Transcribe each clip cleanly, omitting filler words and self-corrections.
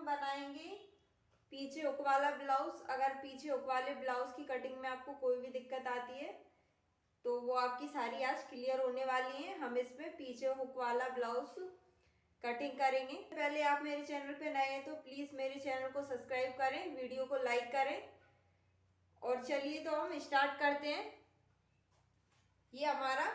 हम बनाएंगे पीछे हुक वाला ब्लाउज। अगर पीछे हुक वाले ब्लाउज की कटिंग में आपको कोई भी दिक्कत आती है तो वो आपकी सारी आज क्लियर होने वाली है। हम इसमें पीछे हुक वाला ब्लाउज कटिंग करेंगे। पहले आप मेरे चैनल पे नए हैं तो प्लीज मेरे चैनल को सब्सक्राइब करें, वीडियो को लाइक करें। और चलिए तो हम स्टार्ट करते हैं। ये हमारा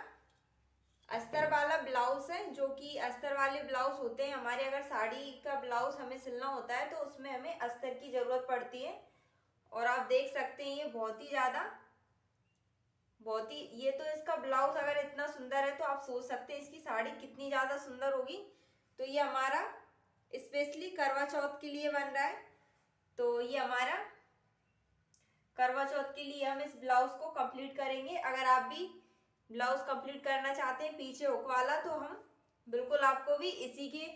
अस्तर वाला ब्लाउज है, जो कि अस्तर वाले ब्लाउज होते हैं हमारे, अगर साड़ी का ब्लाउज हमें सिलना होता है तो उसमें हमें अस्तर की जरूरत पड़ती है। और आप देख सकते हैं ये बहुत ही ये तो इसका ब्लाउज अगर इतना सुंदर है तो आप सोच सकते हैं इसकी साड़ी कितनी ज्यादा सुंदर होगी। तो ये हमारा स्पेशली करवा चौथ के लिए बन रहा है। तो ये हमारा करवा चौथ के लिए हम इस ब्लाउज को कंप्लीट करेंगे। अगर आप भी ब्लाउज कंप्लीट करना चाहते हैं पीछे हुक वाला तो हम बिल्कुल आपको भी इसी के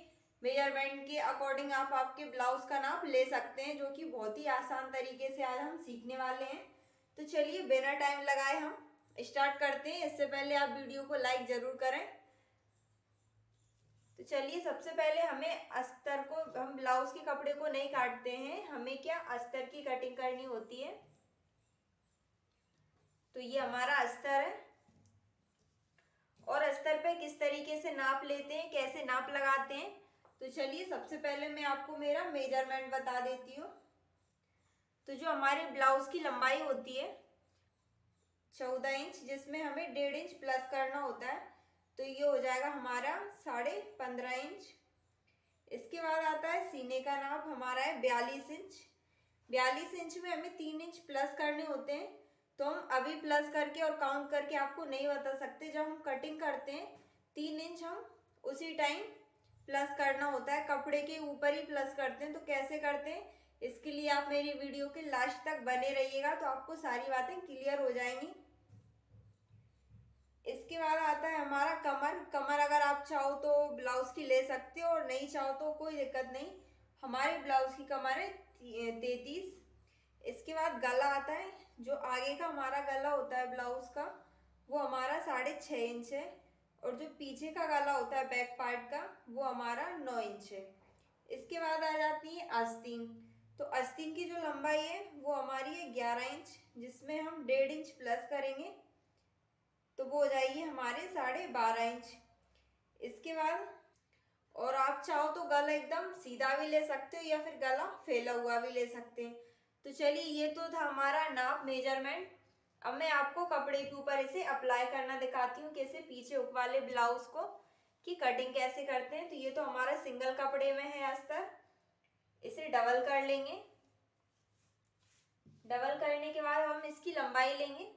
मेजरमेंट के अकॉर्डिंग आप आपके ब्लाउज का नाप ले सकते हैं, जो कि बहुत ही आसान तरीके से आज हम सीखने वाले हैं। तो चलिए बिना टाइम लगाए हम स्टार्ट करते हैं। इससे पहले आप वीडियो को लाइक जरूर करें। तो चलिए सबसे पहले हमें अस्तर को, हम ब्लाउज के कपड़े को नहीं काटते हैं, हमें क्या अस्तर की कटिंग करनी होती है। तो ये हमारा अस्तर है और अस्तर पे किस तरीके से नाप लेते हैं, कैसे नाप लगाते हैं। तो चलिए सबसे पहले मैं आपको मेरा मेजरमेंट बता देती हूँ। तो जो हमारे ब्लाउज की लंबाई होती है 14 इंच, जिसमें हमें 1.5 इंच प्लस करना होता है, तो ये हो जाएगा हमारा 15.5 इंच। इसके बाद आता है सीने का नाप हमारा है 42 इंच। 42 इंच में हमें 3 इंच प्लस करने होते हैं। तो हम अभी प्लस करके और काउंट करके आपको नहीं बता सकते। जब हम कटिंग करते हैं 3 इंच हम उसी टाइम प्लस करना होता है, कपड़े के ऊपर ही प्लस करते हैं। तो कैसे करते हैं इसके लिए आप मेरी वीडियो के लास्ट तक बने रहिएगा, तो आपको सारी बातें क्लियर हो जाएंगी। इसके बाद आता है हमारा कमर। कमर अगर आप चाहो तो ब्लाउज की ले सकते हो और नहीं चाहो तो कोई दिक्कत नहीं। हमारे ब्लाउज की कमर है 33। इसके बाद गला आता है, जो आगे का हमारा गला होता है ब्लाउज का वो हमारा 6.5 इंच है। और जो पीछे का गला होता है बैक पार्ट का वो हमारा 9 इंच है। इसके बाद आ जाती है आस्तीन। तो आस्तीन की जो लंबाई है वो हमारी है 11 इंच, जिसमें हम 1.5 इंच प्लस करेंगे तो वो हो जाएगी हमारे 12.5 इंच। इसके बाद और आप चाहो तो गला एकदम सीधा भी ले सकते हो या फिर गला फैला हुआ भी ले सकते हैं। तो चलिए ये तो था हमारा नाप, मेजरमेंट। अब मैं आपको कपड़े के ऊपर इसे अप्लाई करना दिखाती हूँ, कैसे पीछे हुक वाले ब्लाउज को की कटिंग कैसे करते हैं। तो ये तो हमारा सिंगल कपड़े में है अस्तर, इसे डबल कर लेंगे। डबल करने के बाद हम इसकी लंबाई लेंगे।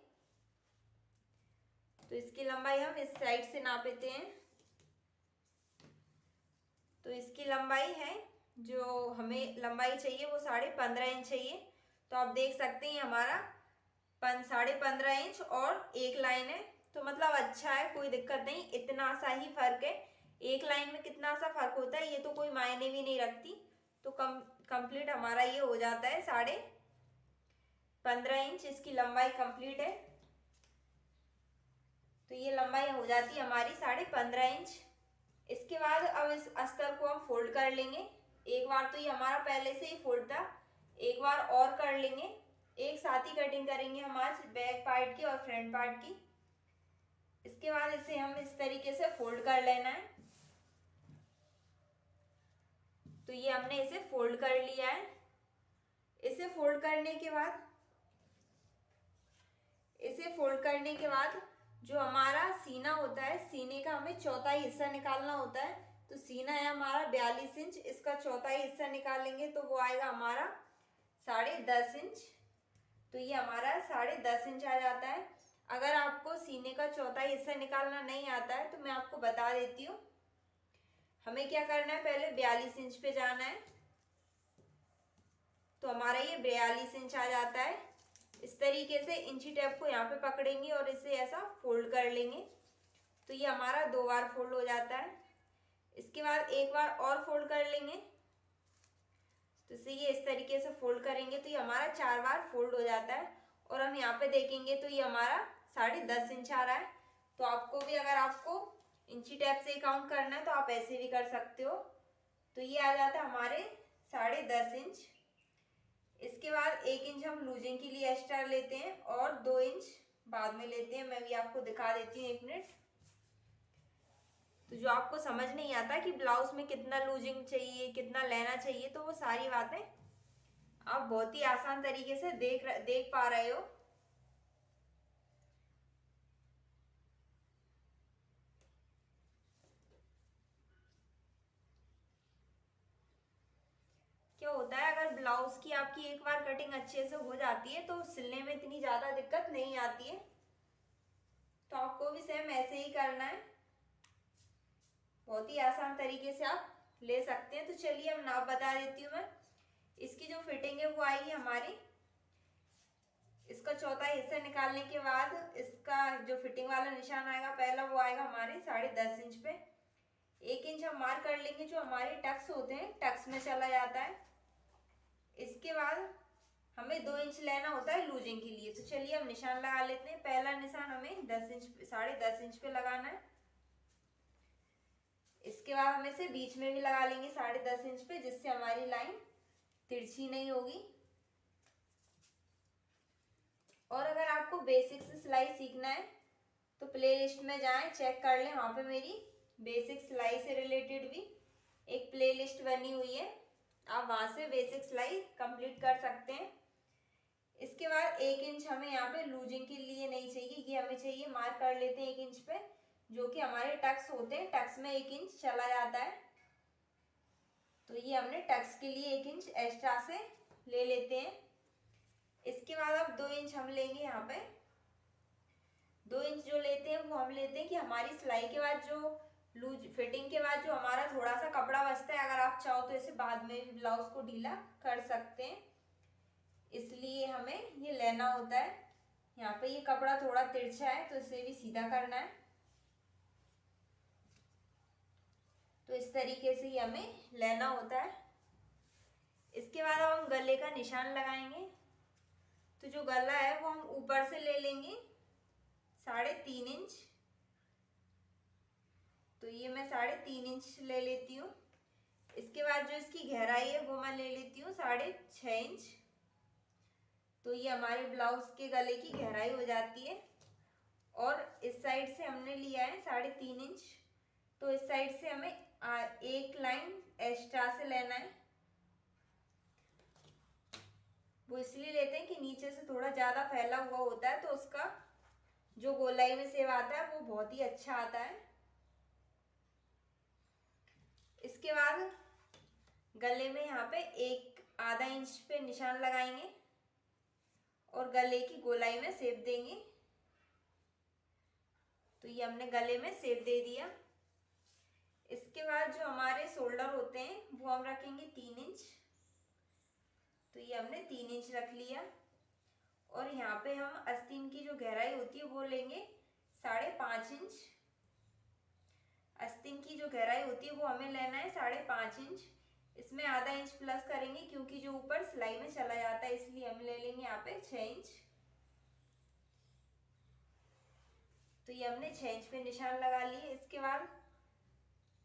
तो इसकी लंबाई हम इस साइड से नाप लेते हैं। तो इसकी लंबाई है, जो हमें लंबाई चाहिए वो 15.5 इंच चाहिए। तो आप देख सकते हैं हमारा 15.5 इंच और एक लाइन है, तो मतलब अच्छा है, कोई दिक्कत नहीं, इतना सा ही फर्क है। एक लाइन में कितना सा फर्क होता है ये तो कोई मायने भी नहीं रखती। तो कंप्लीट हमारा ये हो जाता है 15.5 इंच, इसकी लंबाई कंप्लीट है। तो ये लंबाई हो जाती है हमारी 15.5 इंच। इसके बाद अब इस अस्तर को हम फोल्ड कर लेंगे। एक बार तो ये हमारा पहले से ही फोल्ड था, एक बार और कर लेंगे। एक साथ ही कटिंग करेंगे हम आज बैक पार्ट की और फ्रंट पार्ट की। इसके बाद इसे हम इस तरीके से फोल्ड कर लेना है। तो ये हमने इसे फोल्ड कर लिया है। इसे फोल्ड करने के बाद जो हमारा सीना होता है, सीने का हमें चौथाई हिस्सा निकालना होता है। तो सीना है हमारा 42 इंच, इसका चौथाई हिस्सा निकालेंगे तो वो आएगा हमारा 10.5 इंच। तो ये हमारा 10.5 इंच आ जाता है। अगर आपको सीने का चौथाई हिस्सा निकालना नहीं आता है तो मैं आपको बता देती हूँ। हमें क्या करना है, पहले 42 इंच पे जाना है। तो हमारा ये 42 इंच आ जाता है। इस तरीके से इंची टेप को यहाँ पे पकड़ेंगे और इसे ऐसा फोल्ड कर लेंगे। तो ये हमारा 2 बार फोल्ड हो जाता है। इसके बाद एक बार और फोल्ड कर लेंगे। तो इसे ये इस तरीके से फोल्ड करेंगे तो ये हमारा 4 बार फोल्ड हो जाता है। और हम यहाँ पे देखेंगे तो ये हमारा 10.5 इंच आ रहा है। तो आपको भी, अगर आपको इंची टेप से काउंट करना है तो आप ऐसे भी कर सकते हो। तो ये आ जाता है हमारे 10.5 इंच। इसके बाद 1 इंच हम लूजिंग के लिए एक्स्ट्रा लेते हैं और 2 इंच बाद में लेते हैं। मैं भी आपको दिखा देती हूँ 1 मिनट। तो जो आपको समझ नहीं आता कि ब्लाउज में कितना लूजिंग चाहिए, कितना लेना चाहिए, तो वो सारी बातें आप बहुत ही आसान तरीके से देख पा रहे हो। क्या होता है, अगर ब्लाउज की आपकी एक बार कटिंग अच्छे से हो जाती है तो सिलने में इतनी ज्यादा दिक्कत नहीं आती है। तो आपको भी सेम ऐसे ही करना है, बहुत ही आसान तरीके से आप ले सकते हैं। तो चलिए अब नाप बता देती हूँ मैं। इसकी जो फिटिंग है वो आएगी हमारी, इसका चौथा हिस्सा निकालने के बाद इसका जो फिटिंग वाला निशान आएगा पहला, वो आएगा हमारे 10.5 इंच पे। 1 इंच हम मार्क कर लेंगे, जो हमारे टक्स होते हैं टक्स में चला जाता है। इसके बाद हमें 2 इंच लेना होता है लूजिंग के लिए। तो चलिए हम निशान लगा लेते हैं। पहला निशान हमें 10.5 इंच पे लगाना है। इसके बाद हम इसे बीच में भी लगा लेंगे 10.5 इंच पे, जिससे हमारी लाइन तिरछी नहीं होगी। और अगर आपको बेसिक से सिलाई सीखना है तो प्ले लिस्ट में जाएं, चेक कर लें, वहाँ पे मेरी बेसिक सिलाई से रिलेटेड भी एक प्ले लिस्ट बनी हुई है, आप वहाँ से बेसिक सिलाई कंप्लीट कर सकते हैं। इसके बाद 1 इंच हमें यहाँ पे लूजिंग के लिए नहीं चाहिए, ये हमें चाहिए, मार्क कर लेते हैं 1 इंच पे, जो कि हमारे टक्स होते हैं, टक्स में 1 इंच चला जाता है। तो ये हमने टक्स के लिए 1 इंच एक्स्ट्रा से ले लेते हैं। इसके बाद अब 2 इंच हम लेंगे यहाँ पे। 2 इंच जो लेते हैं वो हम लेते हैं कि हमारी सिलाई के बाद जो लूज फिटिंग के बाद जो हमारा थोड़ा सा कपड़ा बचता है, अगर आप चाहो तो इसे बाद में भी ब्लाउज को ढीला कर सकते हैं, इसलिए हमें ये लेना होता है। यहाँ पे ये कपड़ा थोड़ा तिरछा है तो इसे भी सीधा करना है। तो इस तरीके से ही हमें लेना होता है। इसके बाद अब हम गले का निशान लगाएंगे। तो जो गला है वो हम ऊपर से ले लेंगे 3.5 इंच। तो ये मैं 3.5 इंच ले लेती हूँ। इसके बाद जो इसकी गहराई है वो मैं ले लेती हूँ 6.5 इंच। तो ये हमारे ब्लाउज के गले की गहराई हो जाती है। और इस साइड से हमने लिया है 3.5 इंच, तो इस साइड से हमें एक लाइन एक्स्ट्रा से लेना है। वो इसलिए लेते हैं कि नीचे से थोड़ा ज़्यादा फैला हुआ होता है, तो उसका जो गोलाई में सेव आता है वो बहुत ही अच्छा आता है। इसके बाद गले में यहाँ पे आधा इंच पे निशान लगाएंगे और गले की गोलाई में सेप देंगे। तो ये हमने गले में सेप दे दिया। इसके बाद जो हमारे शोल्डर होते हैं वो हम रखेंगे 3 इंच। तो ये हमने 3 इंच रख लिया। और यहाँ पे हम आस्तीन की जो गहराई होती है वो लेंगे 5.5 इंच। आस्तीन की जो गहराई होती है वो हमें लेना है 5.5 इंच। इसमें आधा इंच प्लस करेंगे क्योंकि जो ऊपर सिलाई में चला जाता है, इसलिए हम ले लेंगे यहाँ पे 6 इंच। तो ये हमने 6 इंच पे निशान लगा लिए। इसके बाद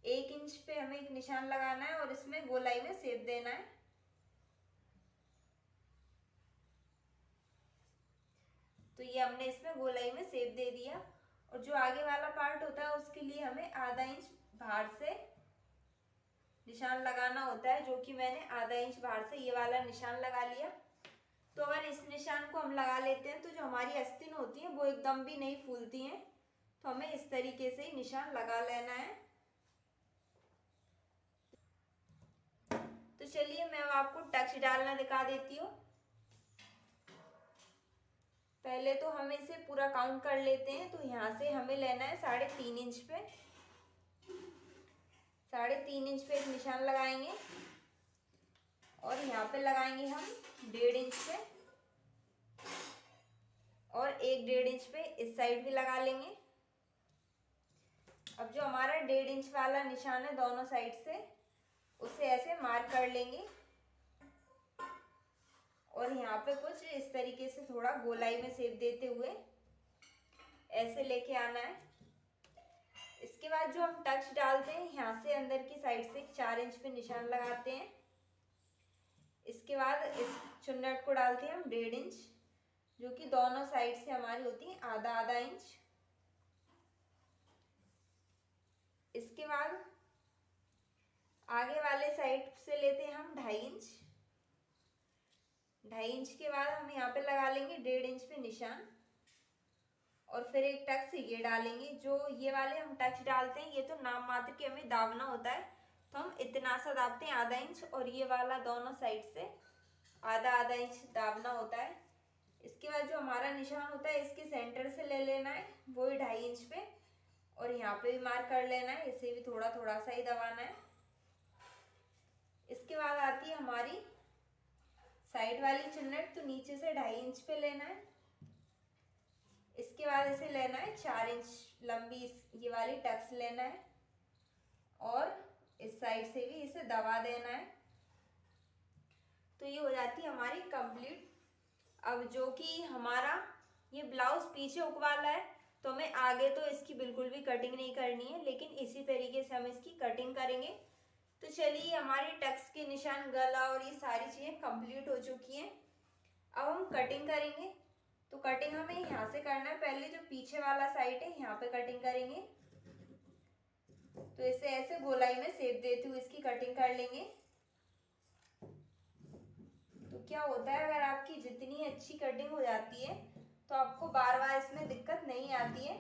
1 इंच पे हमें एक निशान लगाना है और इसमें गोलाई में सेप देना है। तो ये हमने इसमें गोलाई में सेप दे दिया। और जो आगे वाला पार्ट होता है उसके लिए हमें आधा इंच बाहर से निशान लगाना होता है, जो कि मैंने आधा इंच बाहर से ये वाला निशान लगा लिया। तो अगर इस निशान को हम लगा लेते हैं तो जो हमारी आस्तीन होती है वो एकदम भी नहीं फूलती हैं। तो हमें इस तरीके से ही निशान लगा लेना है। तो चलिए मैं आपको टक्स डालना दिखा देती हूँ। पहले तो हम इसे पूरा काउंट कर लेते हैं। तो यहाँ से हमें लेना है 3.5 इंच पे। 3.5 इंच पे एक निशान लगाएंगे और यहाँ पे लगाएंगे हम 1.5 इंच पे और 1.5 इंच पे इस साइड भी लगा लेंगे। अब जो हमारा 1.5 इंच वाला निशान है दोनों साइड से, उसे ऐसे मार्क कर लेंगे और यहाँ पे कुछ इस तरीके से थोड़ा गोलाई में सेप देते हुए ऐसे लेके आना है। इसके बाद जो हम टक्स डालते हैं यहाँ से अंदर की साइड से 4 इंच पे निशान लगाते हैं इसके बाद इस चुन्नट को डालते हैं हम 1.5 इंच, जो कि दोनों साइड से हमारी होती है आधा आधा इंच। इसके बाद आगे वाले साइड से लेते हैं हम 2.5 इंच। 2.5 इंच के बाद हम यहाँ पे लगा लेंगे 1.5 इंच पे निशान, और फिर एक टक्स ये डालेंगे। जो ये वाले हम टक्स डालते हैं ये तो नाम मात्र के हमें दाबना होता है, तो हम इतना सा दाबते हैं आधा इंच, और ये वाला दोनों साइड से आधा आधा इंच दाबना होता है। इसके बाद जो हमारा निशान होता है इसके सेंटर से ले लेना है वही 2.5 इंच पे, और यहाँ पे भी मार्क कर लेना है, इसे भी थोड़ा थोड़ा सा ही दबाना है। इसके बाद आती है हमारी साइड वाली चुन्नट, तो नीचे से 2.5 इंच पे लेना है। इसके बाद इसे लेना है 4 इंच लंबी ये वाली टक्स लेना है, और इस साइड से भी इसे दबा देना है। तो ये हो जाती है हमारी कंप्लीट। अब जो कि हमारा ये ब्लाउज पीछे हुक वाला है, तो हमें आगे तो इसकी बिल्कुल भी कटिंग नहीं करनी है, लेकिन इसी तरीके से हम इसकी कटिंग करेंगे। तो चलिए, हमारी टक्स के निशान, गला और ये सारी चीज़ें कंप्लीट हो चुकी हैं। अब हम कटिंग करेंगे। तो कटिंग हमें यहाँ से करना है। पहले जो पीछे वाला साइड है यहाँ पे कटिंग करेंगे। तो इसे ऐसे गोलाई में शेप देते हुए इसकी कटिंग कर लेंगे। तो क्या होता है, अगर आपकी जितनी अच्छी कटिंग हो जाती है तो आपको बार बार इसमें दिक्कत नहीं आती है।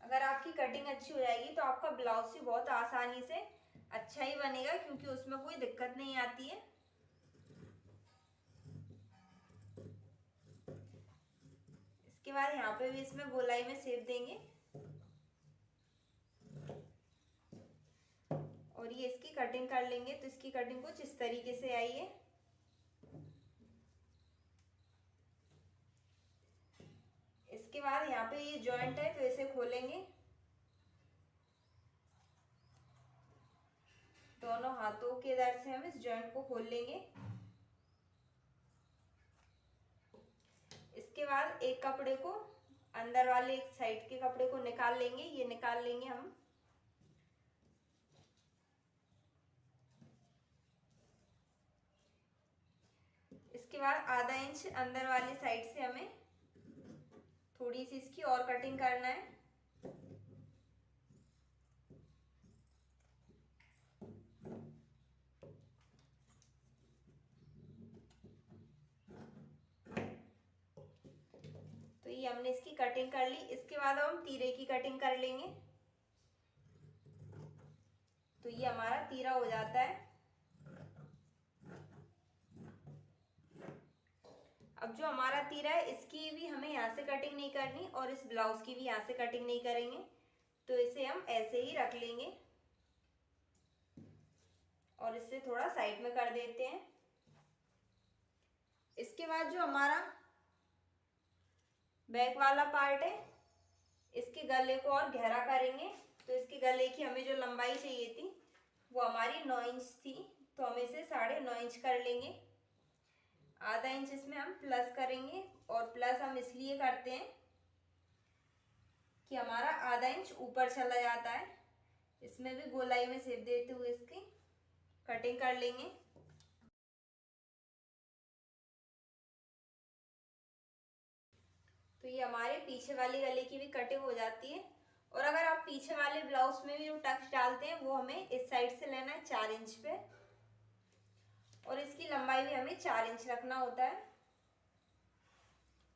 अगर आपकी कटिंग अच्छी हो जाएगी तो आपका ब्लाउज भी बहुत आसानी से अच्छा ही बनेगा, क्योंकि उसमें कोई दिक्कत नहीं आती है। इसके बाद यहाँ पे भी इसमें गोलाई में शेप देंगे, और ये इसकी कटिंग कर लेंगे। तो इसकी कटिंग कुछ इस तरीके से आई है। इसके बाद यहाँ पे ये जॉइंट है, तो इसे खोलेंगे। दोनों हाथों के दर से हम इस जॉइंट को खोल लेंगे। इसके बाद एक कपड़े को, अंदर वाले एक साइड के कपड़े को निकाल लेंगे। ये निकाल लेंगे हम। इसके बाद आधा इंच अंदर वाली साइड से हमें थोड़ी सी इसकी और कटिंग करना है। तो ये हमने इसकी कटिंग कर ली। इसके बाद हम तीरे की कटिंग कर लेंगे। तो ये हमारा तीरा हो जाता है। अब जो हमारा तीरा है इसकी भी हमें यहाँ से कटिंग नहीं करनी, और इस ब्लाउज की भी यहाँ से कटिंग नहीं करेंगे। तो इसे हम ऐसे ही रख लेंगे, और इसे थोड़ा साइड में कर देते हैं। इसके बाद जो हमारा बैक वाला पार्ट है, इसके गले को और गहरा करेंगे। तो इसके गले की हमें जो लंबाई चाहिए थी वो हमारी 9 इंच थी, तो हम इसे 9.5 इंच कर लेंगे। आधा इंच इसमें हम प्लस करेंगे, और प्लस हम इसलिए करते हैं कि हमारा आधा इंच ऊपर चला जाता है। इसमें भी गोलाई में शेप देते हुए इसकी कटिंग कर लेंगे। तो ये हमारे पीछे वाली गले की भी कटिंग हो जाती है। और अगर आप पीछे वाले ब्लाउज में भी जो टक्स डालते हैं वो हमें इस साइड से लेना है 4 इंच पे, और इसकी लंबाई भी हमें 4 इंच रखना होता है।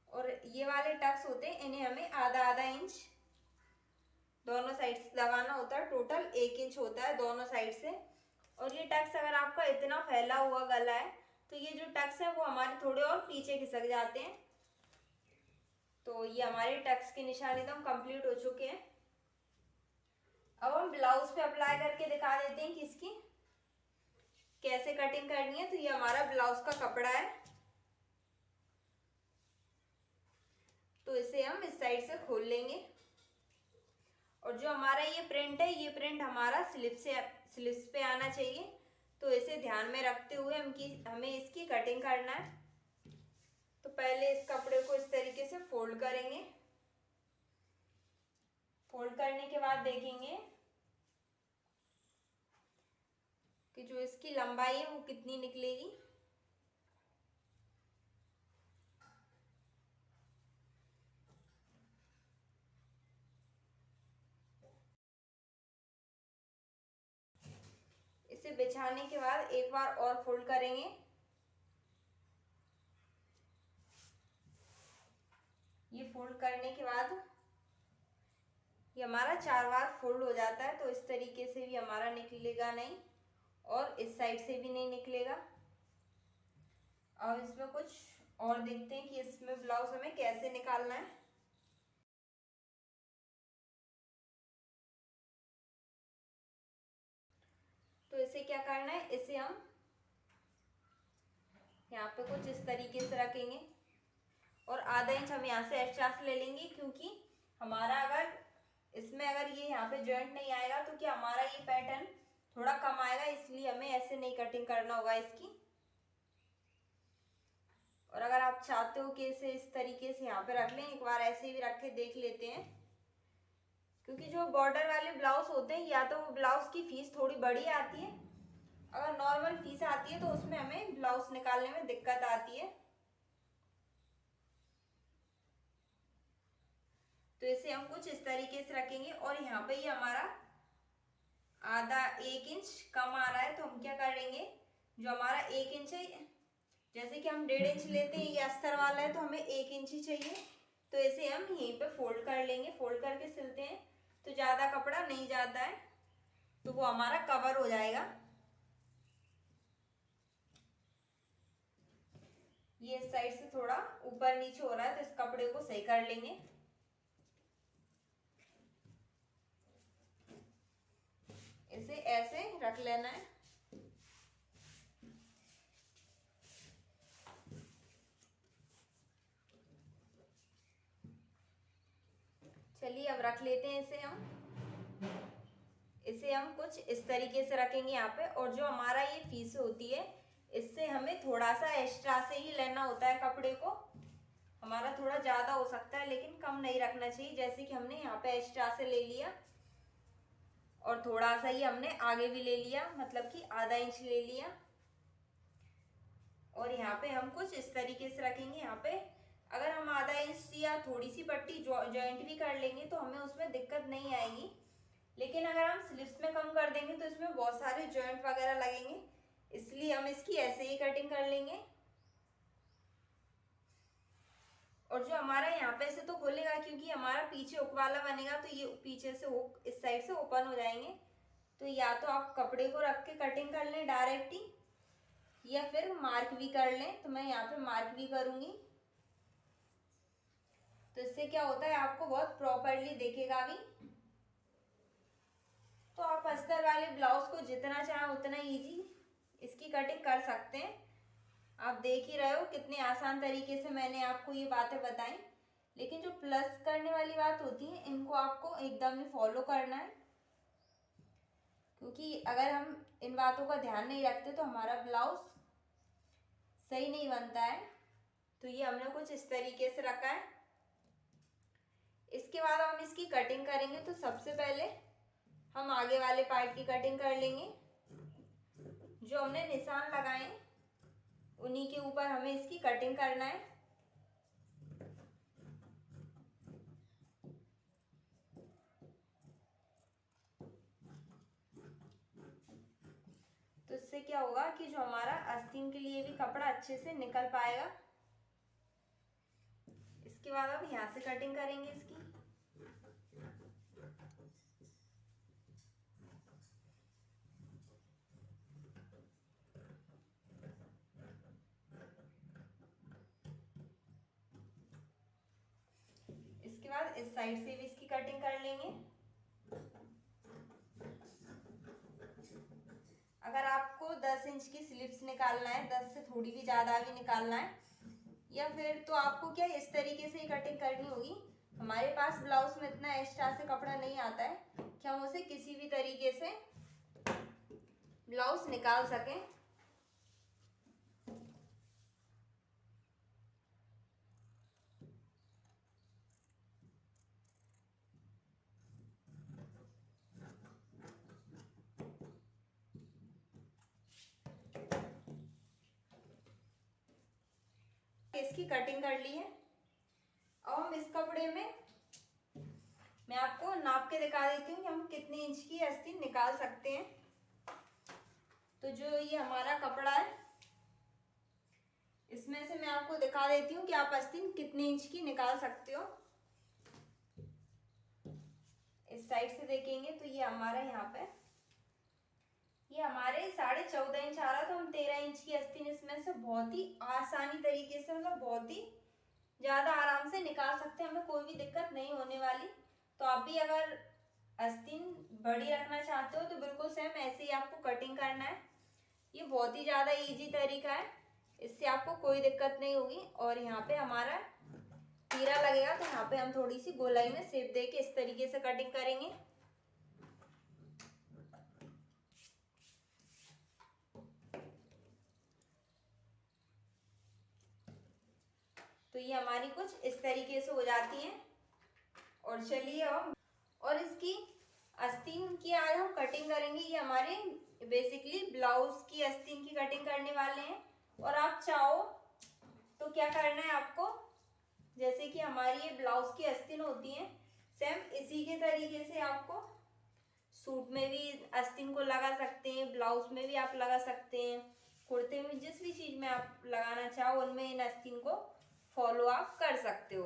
और ये वाले टक्स होते हैं, इन्हें हमें आधा आधा इंच दोनों साइड से लगाना होता है। टोटल 1 इंच होता है दोनों साइड से। और ये टक्स अगर आपका इतना फैला हुआ गला है तो ये जो टक्स है वो हमारे थोड़े और पीछे खिसक जाते हैं। तो ये हमारे टक्स के निशान एकदम कंप्लीट हो चुके हैं। अब हम ब्लाउज पे अप्लाई करके दिखा देते हैं कि इसकी कैसे कटिंग करनी है। तो ये हमारा ब्लाउज का कपड़ा है, तो इसे हम इस साइड से खोल लेंगे। और जो हमारा ये प्रिंट है, ये प्रिंट हमारा स्लिप्स पे आना चाहिए। तो इसे ध्यान में रखते हुए हमें इसकी कटिंग करना है। तो पहले इस कपड़े को इस तरीके से फोल्ड करेंगे। फोल्ड करने के बाद देखेंगे कि जो इसकी लंबाई है वो कितनी निकलेगी। इसे बिछाने के बाद एक बार और फोल्ड करेंगे। ये फोल्ड करने के बाद ये हमारा 4 बार फोल्ड हो जाता है, तो इस तरीके से भी हमारा निकलेगा नहीं और इस साइड से भी नहीं निकलेगा। अब इसमें कुछ और देखते हैं कि इसमें ब्लाउज हमें कैसे निकालना है। तो इसे क्या करना है, इसे हम यहाँ पे कुछ इस तरीके से रखेंगे और आधा इंच हम यहाँ से एक्स्ट्रा से ले लेंगे, क्योंकि हमारा अगर इसमें अगर ये यहाँ पे जॉइंट नहीं आएगा तो क्या हमारा ये पैटर्न थोड़ा कम आएगा, इसलिए हमें ऐसे नहीं कटिंग करना होगा इसकी। और अगर आप चाहते हो कि इसे इस तरीके से यहाँ पे रख लें, एक बार ऐसे भी रख के देख लेते हैं, क्योंकि जो बॉर्डर वाले ब्लाउज होते हैं या तो वो ब्लाउज की फीस थोड़ी बड़ी आती है, अगर नॉर्मल फीस आती है तो उसमें हमें ब्लाउज निकालने में दिक्कत आती है। तो इसे हम कुछ इस तरीके से रखेंगे और यहाँ पे ये हमारा आधा 1 इंच कम आ रहा है, तो हम क्या करेंगे, जो हमारा 1 इंच है, जैसे कि हम 1.5 इंच लेते हैं, ये अस्तर वाला है तो हमें 1 इंच ही चाहिए, तो इसे हम यहीं पे फोल्ड कर लेंगे। फोल्ड करके सिलते हैं तो ज़्यादा कपड़ा नहीं जाता है, तो वो हमारा कवर हो जाएगा। ये इस साइड से थोड़ा ऊपर नीचे हो रहा है, तो इस कपड़े को सही कर लेंगे। इसे ऐसे रख लेना है। चलिए अब रख लेते हैं इसे हम कुछ इस तरीके से रखेंगे यहाँ पे, और जो हमारा ये फीस होती है इससे हमें थोड़ा सा एक्स्ट्रा से ही लेना होता है कपड़े को। हमारा थोड़ा ज़्यादा हो सकता है लेकिन कम नहीं रखना चाहिए, जैसे कि हमने यहाँ पे एक्स्ट्रा से ले लिया और थोड़ा सा ही हमने आगे भी ले लिया, मतलब कि आधा इंच ले लिया। और यहाँ पे हम कुछ इस तरीके से रखेंगे। यहाँ पे अगर हम आधा इंच या थोड़ी सी पट्टी जॉइंट भी कर लेंगे तो हमें उसमें दिक्कत नहीं आएगी, लेकिन अगर हम स्लिप्स में कम कर देंगे तो इसमें बहुत सारे जॉइंट वगैरह लगेंगे, इसलिए हम इसकी ऐसे ही कटिंग कर लेंगे। और जो हमारा यहाँ पे से तो खोलेगा, क्योंकि हमारा पीछे हुक वाला बनेगा, तो ये पीछे से हुक इस साइड से ओपन हो जाएंगे। तो या तो आप कपड़े को रख के कटिंग कर लें डायरेक्ट ही, या फिर मार्क भी कर लें, तो मैं यहाँ पे मार्क भी करूंगी। तो इससे क्या होता है, आपको बहुत प्रॉपरली दिखेगा भी। तो आप अस्तर वाले ब्लाउज को जितना चाहें उतना इजी इसकी कटिंग कर सकते हैं। आप देख ही रहे हो कितने आसान तरीके से मैंने आपको ये बातें बताई, लेकिन जो प्लस करने वाली बात होती है इनको आपको एकदम ही फॉलो करना है, क्योंकि अगर हम इन बातों का ध्यान नहीं रखते तो हमारा ब्लाउज सही नहीं बनता है। तो ये हमने कुछ इस तरीके से रखा है। इसके बाद हम इसकी कटिंग करेंगे, तो सबसे पहले हम आगे वाले पार्ट की कटिंग कर लेंगे। जो हमने निशान लगाए उन्हीं के ऊपर हमें इसकी कटिंग करना है। तो इससे क्या होगा कि जो हमारा आस्तीन के लिए भी कपड़ा अच्छे से निकल पाएगा। इसके बाद अब यहाँ से कटिंग करेंगे इसकी। इसके बाद इस साइड से भी इसकी कटिंग कर लेंगे। अगर आपको 10 इंच की स्लिप्स निकालना है, 10 से थोड़ी भी ज़्यादा भी निकालना है, या फिर तो आपको क्या इस तरीके से ही कटिंग करनी होगी। हमारे पास ब्लाउज में इतना एक्स्ट्रा से कपड़ा नहीं आता है कि हम उसे किसी भी तरीके से ब्लाउज निकाल सकें। इसकी कटिंग कर ली है। अब हम इस कपड़े में मैं आपको नाप के दिखा देती हूँ कि हम कितने इंच की आस्तीन निकाल सकते हैं। तो जो ये हमारा कपड़ा है इसमें से मैं आपको दिखा देती हूँ कि आप आस्तीन कितने इंच की निकाल सकते हो। इस साइड से देखेंगे तो ये हमारा यहाँ पे ये हमारे 14.5 इंच आ रहा, तो हम 13 इंच की आस्तीन इसमें से बहुत ही आसानी तरीके से मतलब बहुत ही ज़्यादा आराम से निकाल सकते हैं, हमें कोई भी दिक्कत नहीं होने वाली। तो आप भी अगर आस्तीन बड़ी रखना चाहते हो तो बिल्कुल सेम ऐसे ही आपको कटिंग करना है। ये बहुत ही ज़्यादा इजी तरीका है, इससे आपको कोई दिक्कत नहीं होगी। और यहाँ पे हमारा तीरा लगेगा तो यहाँ पे हम थोड़ी सी गोलाई में शेप दे के इस तरीके से कटिंग करेंगे। तो ये हमारी कुछ इस तरीके से हो जाती है। और चलिए अब और इसकी आस्तीन की आज हम कटिंग करेंगे। ये हमारे बेसिकली ब्लाउज की आस्तीन की कटिंग करने वाले हैं। और आप चाहो तो क्या करना है आपको, जैसे कि हमारी ये ब्लाउज की आस्तीन होती है सेम इसी के तरीके से आपको सूट में भी आस्तीन को लगा सकते हैं, ब्लाउज में भी आप लगा सकते हैं, कुर्ते में, जिस भी चीज में आप लगाना चाहो उनमें इन आस्तीन को फॉलो आप कर सकते हो।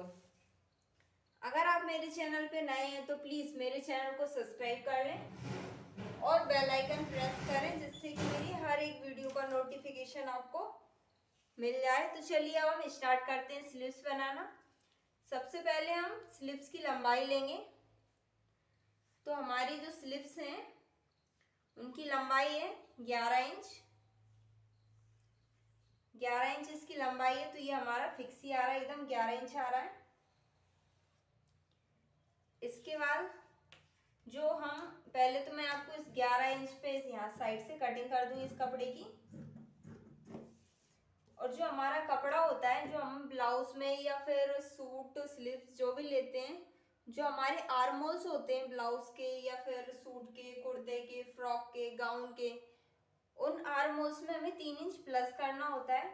अगर आप मेरे चैनल पे नए हैं तो प्लीज मेरे चैनल को सब्सक्राइब कर लें और बेल आइकन प्रेस करें, जिससे कि मेरी हर एक वीडियो का नोटिफिकेशन आपको मिल जाए। तो चलिए अब हम स्टार्ट करते हैं स्लीव्स बनाना। सबसे पहले हम स्लीव्स की लंबाई लेंगे। तो हमारी जो स्लीव्स हैं उनकी लंबाई है 11 इंच। 11 इंच इसकी लंबाई है, तो ये हमारा फिक्स ही आ रहा है, एकदम 11 इंच आ रहा है। इसके बाद जो हम पहले तो मैं आपको इस 11 इंच पे यहाँ साइड से कटिंग कर दूंगी इस कपड़े की। और जो हमारा कपड़ा होता है, जो हम ब्लाउज में या फिर सूट स्लीव्स जो भी लेते हैं, जो हमारे आर्म होल्स होते हैं ब्लाउज के या फिर सूट के, कुर्ते के, फ्रॉक के, गाउन के, उन आर्म होल्स में हमें 3 इंच प्लस करना होता है।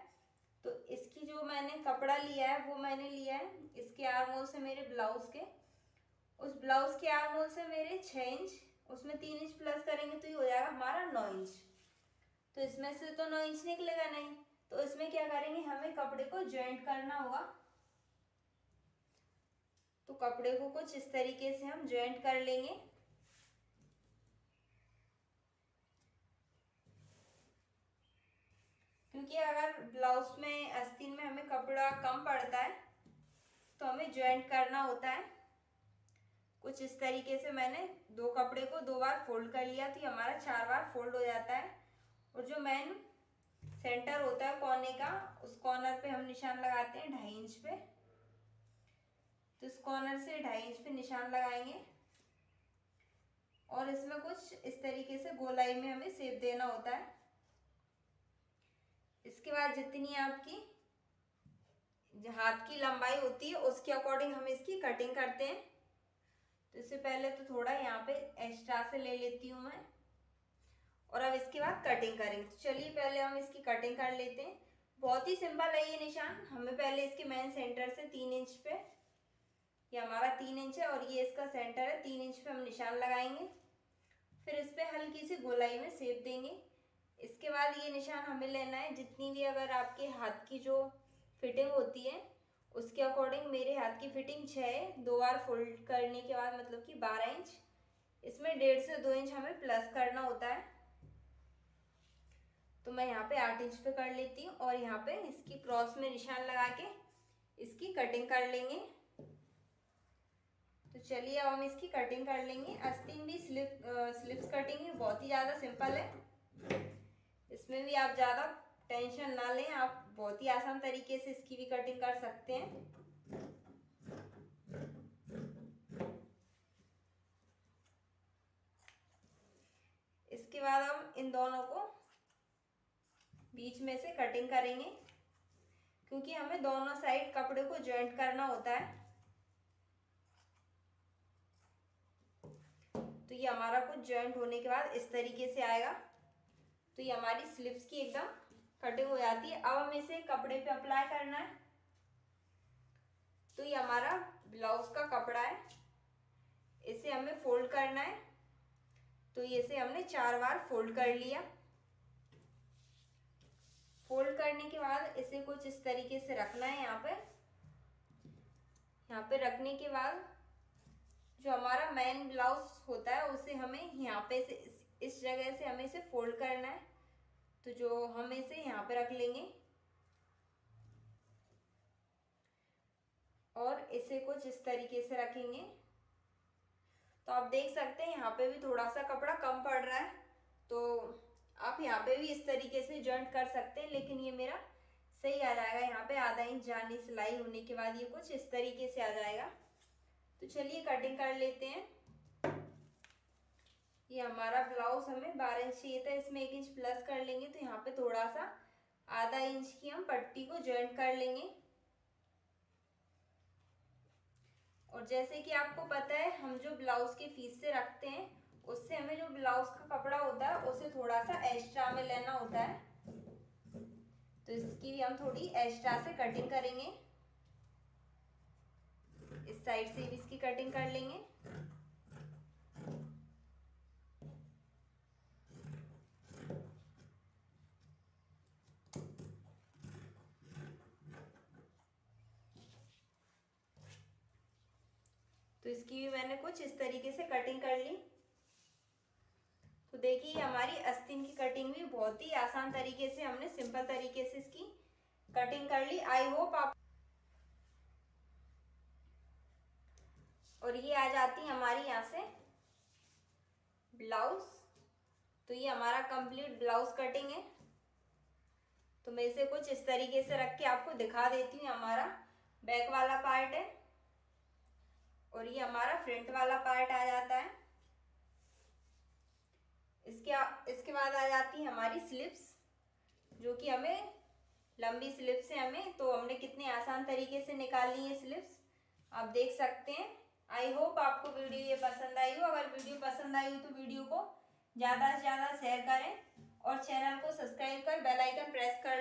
तो इसकी जो मैंने कपड़ा लिया है वो मैंने लिया है इसके आर्म होल से मेरे ब्लाउज के, उस ब्लाउज के आर्म होल से मेरे 6 इंच, उसमें 3 इंच प्लस करेंगे तो ये हो जाएगा हमारा 9 इंच। तो इसमें से तो 9 इंच निकलेगा नहीं, तो इसमें क्या करेंगे, हमें कपड़े को जॉइंट करना होगा। तो कपड़े को कुछ इस तरीके से हम जॉइंट कर लेंगे। क्योंकि अगर ब्लाउज में आस्तीन में हमें कपड़ा कम पड़ता है तो हमें जॉइंट करना होता है। कुछ इस तरीके से मैंने दो कपड़े को 2 बार फोल्ड कर लिया, तो ये हमारा 4 बार फोल्ड हो जाता है। और जो मेन सेंटर होता है कोने का, उस कॉर्नर पे हम निशान लगाते हैं 2.5 इंच पे। तो इस कॉर्नर से 2.5 इंच पे निशान लगाएंगे और इसमें कुछ इस तरीके से गोलाई में हमें शेप देना होता है। इसके बाद जितनी आपकी हाथ की लंबाई होती है उसके अकॉर्डिंग हम इसकी कटिंग करते हैं। तो इससे पहले तो थोड़ा यहाँ पे एक्स्ट्रा से ले लेती हूँ मैं, और अब इसके बाद कटिंग करेंगे। तो चलिए पहले हम इसकी कटिंग कर लेते हैं। बहुत ही सिंपल है ये निशान। हमें पहले इसके मेन सेंटर से 3 इंच पे, ये हमारा 3 इंच है और ये इसका सेंटर है, 3 इंच पे हम निशान लगाएंगे। फिर इस पे हल्की सी गोलाई में शेप देंगे। इसके बाद ये निशान हमें लेना है जितनी भी अगर आपके हाथ की जो फिटिंग होती है उसके अकॉर्डिंग। मेरे हाथ की फिटिंग 6 है, 2 बार फोल्ड करने के बाद मतलब कि 12 इंच। इसमें 1.5 से 2 इंच हमें प्लस करना होता है। तो मैं यहाँ पे 8 इंच पे कर लेती हूँ और यहाँ पे इसकी क्रॉस में निशान लगा के इसकी कटिंग कर लेंगे। तो चलिए अब हम इसकी कटिंग कर लेंगे। आस्तीन भी स्लिप्स कटिंग है, बहुत ही ज़्यादा सिंपल है। इसमें भी आप ज़्यादा टेंशन ना लें, आप बहुत ही आसान तरीके से इसकी भी कटिंग कर सकते हैं। इसके बाद हम इन दोनों को बीच में से कटिंग करेंगे, क्योंकि हमें दोनों साइड कपड़े को जॉइंट करना होता है। तो ये हमारा कुछ जॉइंट होने के बाद इस तरीके से आएगा। तो ये हमारी स्लिप्स की एकदम कटिंग हो जाती है। अब हमें इसे कपड़े पे अप्लाई करना है। हमारा ब्लाउज का कपड़ा है, इसे हमें फोल्ड करना है। तो इसे हमने 4 बार फोल्ड कर लिया। फोल्ड करने के बाद इसे कुछ इस तरीके से रखना है। यहाँ पे रखने के बाद जो हमारा मेन ब्लाउज होता है उसे हमें यहाँ पे से इस जगह से हमें इसे फोल्ड करना है। तो जो हम इसे यहाँ पे रख लेंगे और इसे कुछ इस तरीके से रखेंगे। तो आप देख सकते हैं यहाँ पे भी थोड़ा सा कपड़ा कम पड़ रहा है, तो आप यहाँ पे भी इस तरीके से जॉइंट कर सकते हैं, लेकिन ये मेरा सही आ जाएगा। यहाँ पे आधा इंच जानी सिलाई होने के बाद ये कुछ इस तरीके से आ जाएगा। तो चलिए कटिंग कर लेते हैं। ये हमारा ब्लाउज हमें 12 इंच चाहिए था, इसमें 1 इंच प्लस कर लेंगे। तो यहाँ पे थोड़ा सा आधा इंच की हम पट्टी को जॉइंट कर लेंगे। और जैसे कि आपको पता है, हम जो ब्लाउज के फीस से रखते हैं उससे हमें जो ब्लाउज का कपड़ा होता है उसे थोड़ा सा एक्स्ट्रा में लेना होता है। तो इसकी भी हम थोड़ी एक्स्ट्रा से कटिंग करेंगे। इस साइड से भी इसकी कटिंग कर लेंगे। तो इसकी भी मैंने कुछ इस तरीके से कटिंग कर ली। तो देखिए हमारी आस्तीन की कटिंग भी बहुत ही आसान तरीके से हमने सिंपल तरीके से इसकी कटिंग कर ली। आई होप आप। और ये आ जाती हमारी यहाँ से ब्लाउज। तो ये हमारा कंप्लीट ब्लाउज कटिंग है। तो मैं इसे कुछ इस तरीके से रख के आपको दिखा देती हूँ। हमारा बैक वाला पार्ट है और ये हमारा फ्रंट वाला पार्ट आ जाता है। इसके बाद आ जाती है हमारी स्लिप्स, जो कि हमें लंबी स्लिप्स है हमें, तो हमने कितने आसान तरीके से निकाल ली है स्लिप्स, आप देख सकते हैं। आई होप आपको वीडियो ये पसंद आई हो। अगर वीडियो पसंद आई हो तो वीडियो को ज़्यादा से ज़्यादा शेयर करें और चैनल को सब्सक्राइब कर बेल आइकन प्रेस कर